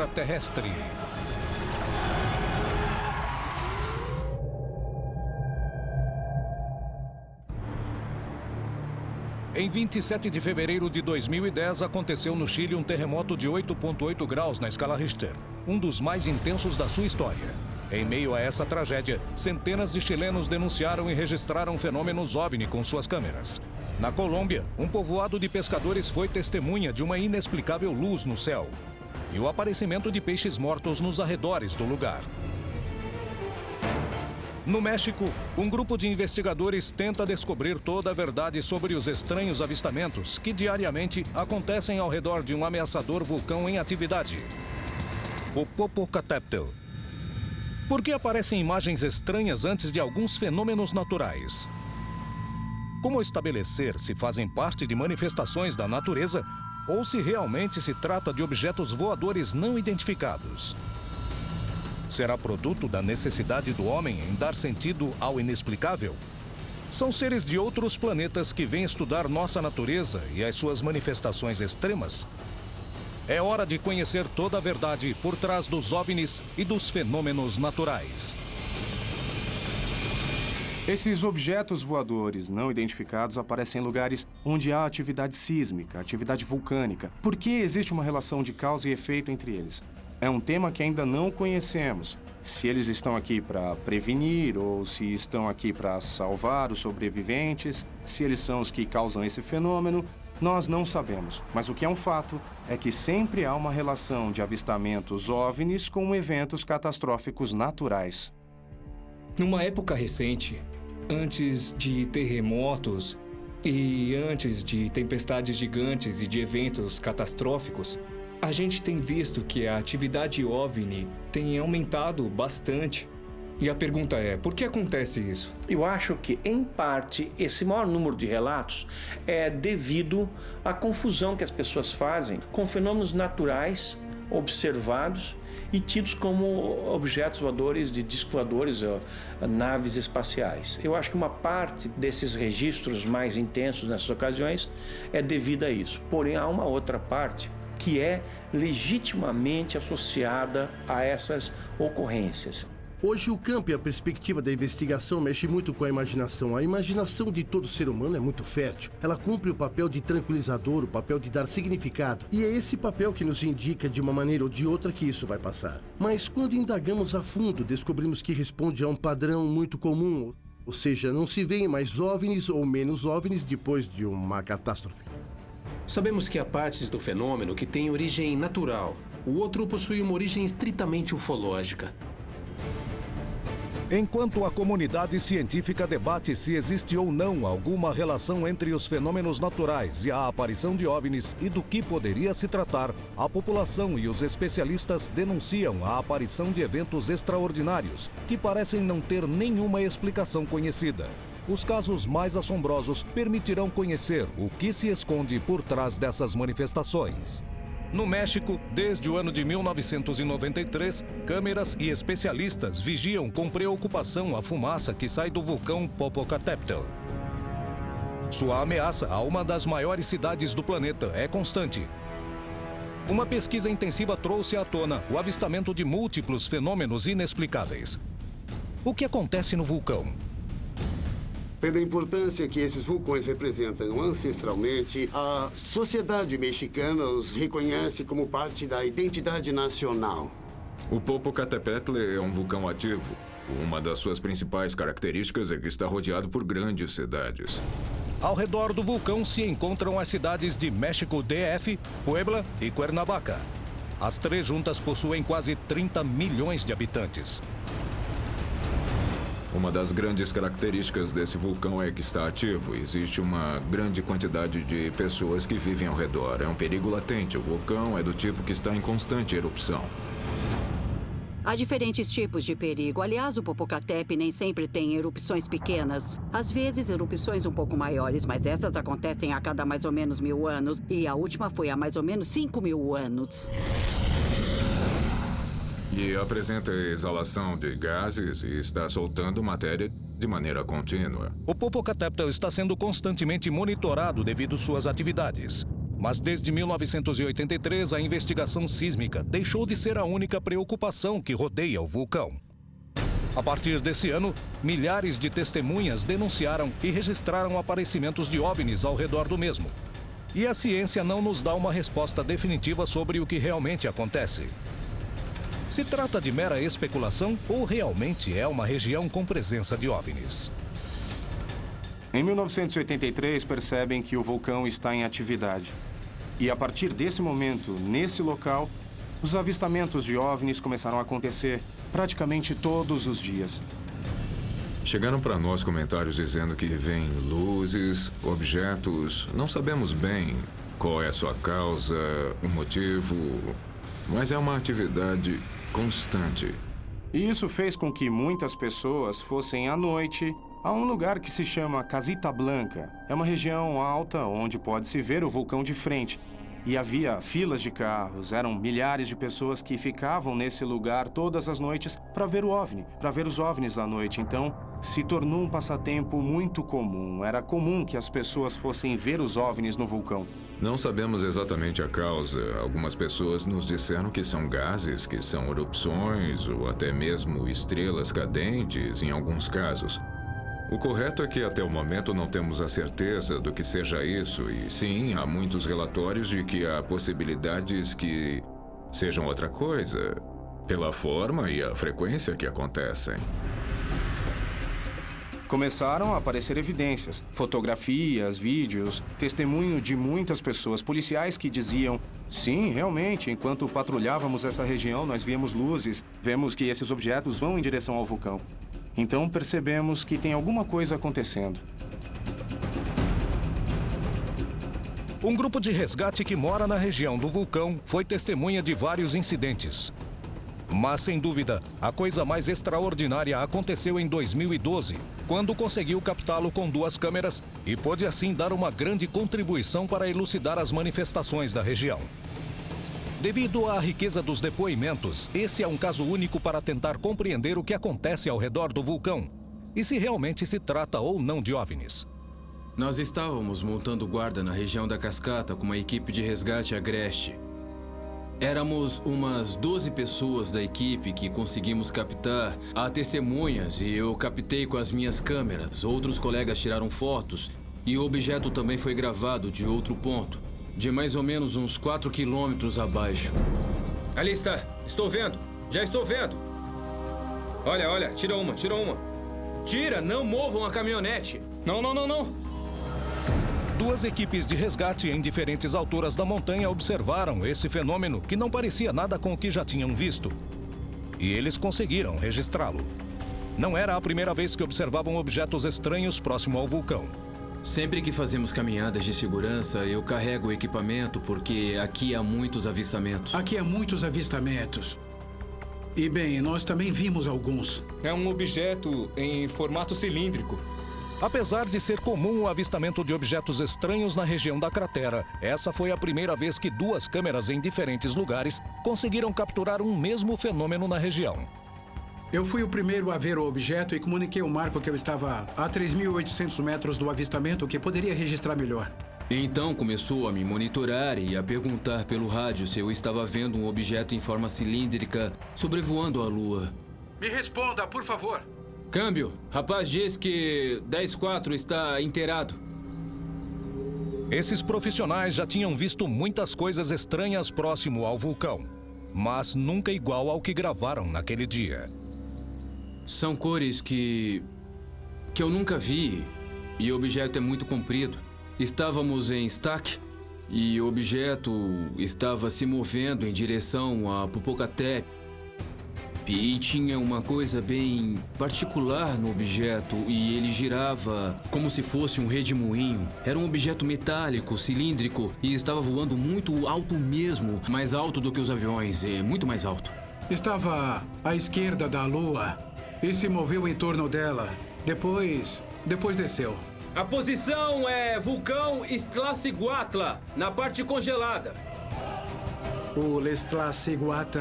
extraterrestre. Em 27 de fevereiro de 2010, aconteceu no Chile um terremoto de 8,8 graus na escala Richter, um dos mais intensos da sua história. Em meio a essa tragédia, centenas de chilenos denunciaram e registraram fenômenos OVNI com suas câmeras. Na Colômbia, um povoado de pescadores foi testemunha de uma inexplicável luz no céu e o aparecimento de peixes mortos nos arredores do lugar. No México, um grupo de investigadores tenta descobrir toda a verdade sobre os estranhos avistamentos que diariamente acontecem ao redor de um ameaçador vulcão em atividade, o Popocatépetl. Por que aparecem imagens estranhas antes de alguns fenômenos naturais? Como estabelecer se fazem parte de manifestações da natureza ou se realmente se trata de objetos voadores não identificados? Será produto da necessidade do homem em dar sentido ao inexplicável? São seres de outros planetas que vêm estudar nossa natureza e as suas manifestações extremas? É hora de conhecer toda a verdade por trás dos OVNIs e dos fenômenos naturais. Esses objetos voadores não identificados aparecem em lugares onde há atividade sísmica, atividade vulcânica. Por que existe uma relação de causa e efeito entre eles? É um tema que ainda não conhecemos. Se eles estão aqui para prevenir ou se estão aqui para salvar os sobreviventes, se eles são os que causam esse fenômeno, nós não sabemos. Mas o que é um fato é que sempre há uma relação de avistamentos OVNIs com eventos catastróficos naturais. Numa época recente, antes de terremotos e antes de tempestades gigantes e de eventos catastróficos, a gente tem visto que a atividade OVNI tem aumentado bastante. E a pergunta é, por que acontece isso? Eu acho que, em parte, esse maior número de relatos é devido à confusão que as pessoas fazem com fenômenos naturais observados e tidos como objetos voadores, de discos voadores, naves espaciais. Eu acho que uma parte desses registros mais intensos nessas ocasiões é devida a isso. Porém, há uma outra parte que é legitimamente associada a essas ocorrências. Hoje, o campo e a perspectiva da investigação mexe muito com a imaginação. A imaginação de todo ser humano é muito fértil. Ela cumpre o papel de tranquilizador, o papel de dar significado. E é esse papel que nos indica, de uma maneira ou de outra, que isso vai passar. Mas quando indagamos a fundo, descobrimos que responde a um padrão muito comum. Ou seja, não se veem mais OVNIs ou menos OVNIs depois de uma catástrofe. Sabemos que há partes do fenômeno que têm origem natural. O outro possui uma origem estritamente ufológica. Enquanto a comunidade científica debate se existe ou não alguma relação entre os fenômenos naturais e a aparição de OVNIs e do que poderia se tratar, a população e os especialistas denunciam a aparição de eventos extraordinários que parecem não ter nenhuma explicação conhecida. Os casos mais assombrosos permitirão conhecer o que se esconde por trás dessas manifestações. No México, desde o ano de 1993, câmeras e especialistas vigiam com preocupação a fumaça que sai do vulcão Popocatépetl. Sua ameaça a uma das maiores cidades do planeta é constante. Uma pesquisa intensiva trouxe à tona o avistamento de múltiplos fenômenos inexplicáveis. O que acontece no vulcão? Pela importância que esses vulcões representam ancestralmente, a sociedade mexicana os reconhece como parte da identidade nacional. O Popocatépetl é um vulcão ativo. Uma das suas principais características é que está rodeado por grandes cidades. Ao redor do vulcão se encontram as cidades de México DF, Puebla e Cuernavaca. As três juntas possuem quase 30 milhões de habitantes. Uma das grandes características desse vulcão é que está ativo. Existe uma grande quantidade de pessoas que vivem ao redor. É um perigo latente. O vulcão é do tipo que está em constante erupção. Há diferentes tipos de perigo. Aliás, o Popocatépetl nem sempre tem erupções pequenas. Às vezes, erupções um pouco maiores, mas essas acontecem a cada mais ou menos 1000 anos. E a última foi há mais ou menos 5000 anos. E apresenta exalação de gases e está soltando matéria de maneira contínua. O Popocatépetl está sendo constantemente monitorado devido às suas atividades. Mas desde 1983, a investigação sísmica deixou de ser a única preocupação que rodeia o vulcão. A partir desse ano, milhares de testemunhas denunciaram e registraram aparecimentos de OVNIs ao redor do mesmo. E a ciência não nos dá uma resposta definitiva sobre o que realmente acontece. Se trata de mera especulação ou realmente é uma região com presença de OVNIs? Em 1983, percebem que o vulcão está em atividade. E a partir desse momento, nesse local, os avistamentos de OVNIs começaram a acontecer praticamente todos os dias. Chegaram para nós comentários dizendo que vêm luzes, objetos. Não sabemos bem qual é a sua causa, o motivo, mas é uma atividade constante. E isso fez com que muitas pessoas fossem à noite a um lugar que se chama Casita Blanca. É uma região alta onde pode-se ver o vulcão de frente. E havia filas de carros, eram milhares de pessoas que ficavam nesse lugar todas as noites para ver o OVNI, para ver os OVNIs à noite. Então, se tornou um passatempo muito comum. Era comum que as pessoas fossem ver os OVNIs no vulcão. Não sabemos exatamente a causa. Algumas pessoas nos disseram que são gases, que são erupções ou até mesmo estrelas cadentes em alguns casos. O correto é que até o momento não temos a certeza do que seja isso, e sim, há muitos relatórios de que há possibilidades que sejam outra coisa, pela forma e a frequência que acontecem. Começaram a aparecer evidências, fotografias, vídeos, testemunho de muitas pessoas, policiais que diziam: sim, realmente, enquanto patrulhávamos essa região, nós víamos luzes, vemos que esses objetos vão em direção ao vulcão. Então percebemos que tem alguma coisa acontecendo. Um grupo de resgate que mora na região do vulcão foi testemunha de vários incidentes. Mas, sem dúvida, a coisa mais extraordinária aconteceu em 2012, quando conseguiu captá-lo com 2 câmeras e pôde assim dar uma grande contribuição para elucidar as manifestações da região. Devido à riqueza dos depoimentos, esse é um caso único para tentar compreender o que acontece ao redor do vulcão e se realmente se trata ou não de OVNIs. Nós estávamos montando guarda na região da cascata com uma equipe de resgate agreste. Éramos umas 12 pessoas da equipe que conseguimos captar. Há testemunhas e eu captei com as minhas câmeras. Outros colegas tiraram fotos e o objeto também foi gravado de outro ponto, de mais ou menos uns 4 quilômetros abaixo. Ali está. Estou vendo. Já estou vendo. Olha, tira uma. Tira, não movam a caminhonete. Não. 2 equipes de resgate em diferentes alturas da montanha observaram esse fenômeno que não parecia nada com o que já tinham visto. E eles conseguiram registrá-lo. Não era a primeira vez que observavam objetos estranhos próximo ao vulcão. Sempre que fazemos caminhadas de segurança, eu carrego o equipamento porque aqui há muitos avistamentos. Aqui há muitos avistamentos. E bem, nós também vimos alguns. É um objeto em formato cilíndrico. Apesar de ser comum o avistamento de objetos estranhos na região da cratera, essa foi a primeira vez que 2 câmeras em diferentes lugares conseguiram capturar um mesmo fenômeno na região. Eu fui o primeiro a ver o objeto e comuniquei ao Marco que eu estava a 3.800 metros do avistamento, que poderia registrar melhor. Então começou a me monitorar e a perguntar pelo rádio se eu estava vendo um objeto em forma cilíndrica sobrevoando a Lua. Me responda, por favor. Câmbio. Rapaz diz que 10-4 está inteirado. Esses profissionais já tinham visto muitas coisas estranhas próximo ao vulcão, mas nunca igual ao que gravaram naquele dia. São cores que eu nunca vi e o objeto é muito comprido. Estávamos em Stack e o objeto estava se movendo em direção a Popocatépetl. E tinha uma coisa bem particular no objeto e ele girava como se fosse um redemoinho. Era um objeto metálico, cilíndrico e estava voando muito alto mesmo, mais alto do que os aviões, muito mais alto. Estava à esquerda da Lua e se moveu em torno dela. Depois desceu. A posição é vulcão Iztaccíhuatl, na parte congelada. O Iztaccíhuatl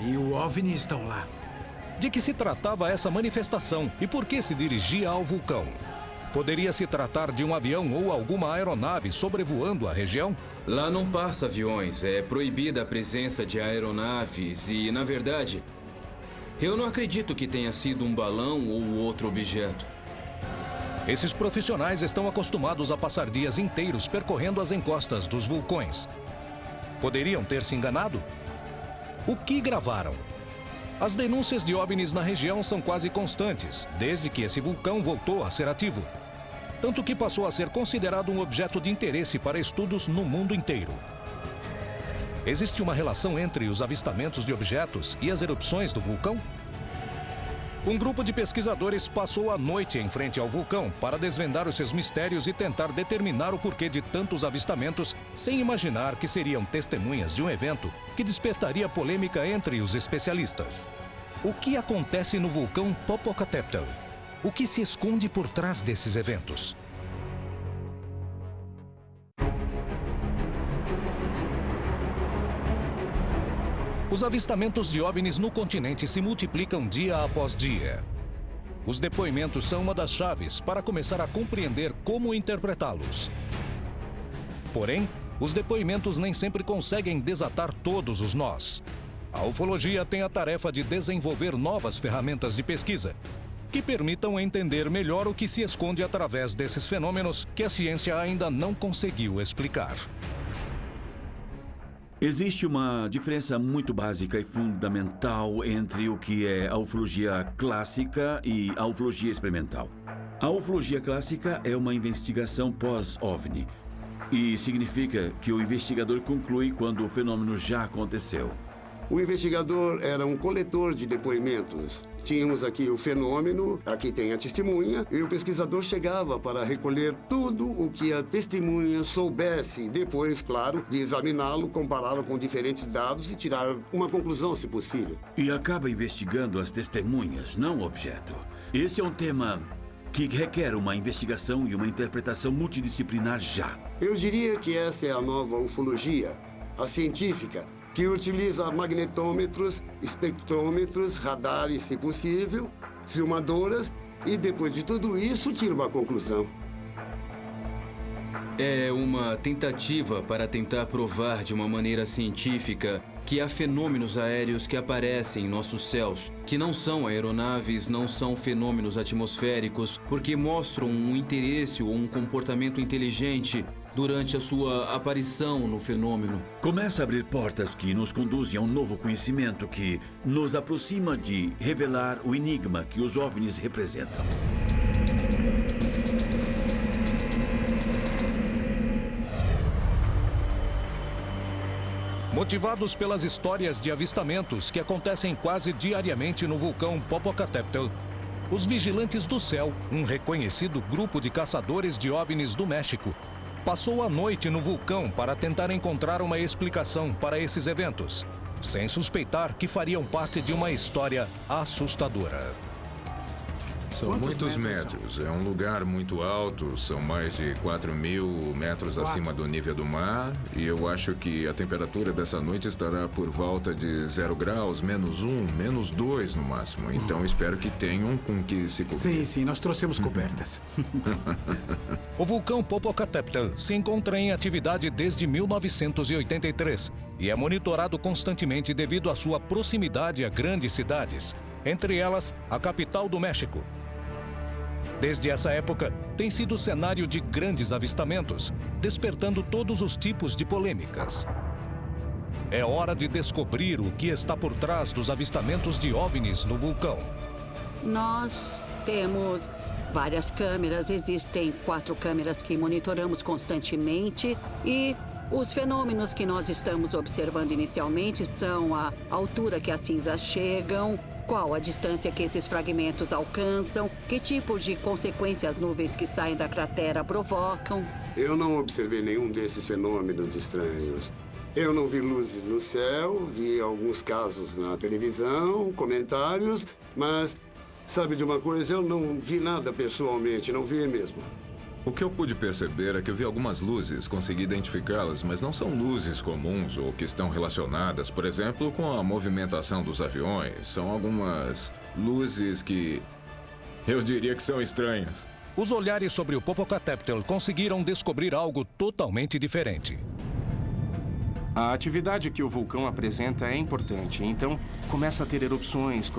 e o OVNI estão lá. De que se tratava essa manifestação e por que se dirigia ao vulcão? Poderia se tratar de um avião ou alguma aeronave sobrevoando a região? Lá não passa aviões, é proibida a presença de aeronaves e, na verdade, eu não acredito que tenha sido um balão ou outro objeto. Esses profissionais estão acostumados a passar dias inteiros percorrendo as encostas dos vulcões. Poderiam ter se enganado? O que gravaram? As denúncias de OVNIs na região são quase constantes, desde que esse vulcão voltou a ser ativo. Tanto que passou a ser considerado um objeto de interesse para estudos no mundo inteiro. Existe uma relação entre os avistamentos de objetos e as erupções do vulcão? Um grupo de pesquisadores passou a noite em frente ao vulcão para desvendar os seus mistérios e tentar determinar o porquê de tantos avistamentos, sem imaginar que seriam testemunhas de um evento que despertaria polêmica entre os especialistas. O que acontece no vulcão Popocatépetl? O que se esconde por trás desses eventos? Os avistamentos de OVNIs no continente se multiplicam dia após dia. Os depoimentos são uma das chaves para começar a compreender como interpretá-los. Porém, os depoimentos nem sempre conseguem desatar todos os nós. A ufologia tem a tarefa de desenvolver novas ferramentas de pesquisa que permitam entender melhor o que se esconde através desses fenômenos que a ciência ainda não conseguiu explicar. Existe uma diferença muito básica e fundamental entre o que é a ufologia clássica e a ufologia experimental. A ufologia clássica é uma investigação pós-OVNI e significa que o investigador conclui quando o fenômeno já aconteceu. O investigador era um coletor de depoimentos. Tínhamos aqui o fenômeno, aqui tem a testemunha, e o pesquisador chegava para recolher tudo o que a testemunha soubesse. Depois, claro, de examiná-lo, compará-lo com diferentes dados e tirar uma conclusão, se possível. E acaba investigando as testemunhas, não o objeto. Esse é um tema que requer uma investigação e uma interpretação multidisciplinar já. Eu diria que essa é a nova ufologia, a científica, que utiliza magnetômetros, espectrômetros, radares, se possível, filmadoras, e depois de tudo isso, tira uma conclusão. É uma tentativa para tentar provar de uma maneira científica que há fenômenos aéreos que aparecem em nossos céus, que não são aeronaves, não são fenômenos atmosféricos, porque mostram um interesse ou um comportamento inteligente durante a sua aparição no fenômeno. Começa a abrir portas que nos conduzem a um novo conhecimento que nos aproxima de revelar o enigma que os OVNIs representam. Motivados pelas histórias de avistamentos que acontecem quase diariamente no vulcão Popocatépetl, os Vigilantes do Céu, um reconhecido grupo de caçadores de OVNIs do México, passou a noite no vulcão para tentar encontrar uma explicação para esses eventos, sem suspeitar que fariam parte de uma história assustadora. São muitos metros. É um lugar muito alto, são mais de 4.000 metros acima do nível do mar. E eu acho que a temperatura dessa noite estará por volta de 0 graus, -1, -2 no máximo. Então espero que tenham com que se cobrir. Sim, nós trouxemos cobertas. O vulcão Popocatépetl se encontra em atividade desde 1983 e é monitorado constantemente devido à sua proximidade a grandes cidades, entre elas a capital do México. Desde essa época, tem sido cenário de grandes avistamentos, despertando todos os tipos de polêmicas. É hora de descobrir o que está por trás dos avistamentos de OVNIs no vulcão. Nós temos várias câmeras, existem 4 câmeras que monitoramos constantemente e os fenômenos que nós estamos observando inicialmente são a altura que as cinzas chegam, qual a distância que esses fragmentos alcançam, que tipos de consequências as nuvens que saem da cratera provocam. Eu não observei nenhum desses fenômenos estranhos. Eu não vi luzes no céu, vi alguns casos na televisão, comentários, mas sabe de uma coisa? Eu não vi nada pessoalmente, não vi mesmo. O que eu pude perceber é que eu vi algumas luzes, consegui identificá-las, mas não são luzes comuns ou que estão relacionadas, por exemplo, com a movimentação dos aviões. São algumas luzes que eu diria que são estranhas. Os olhares sobre o Popocatépetl conseguiram descobrir algo totalmente diferente. A atividade que o vulcão apresenta é importante, então começa a ter erupções,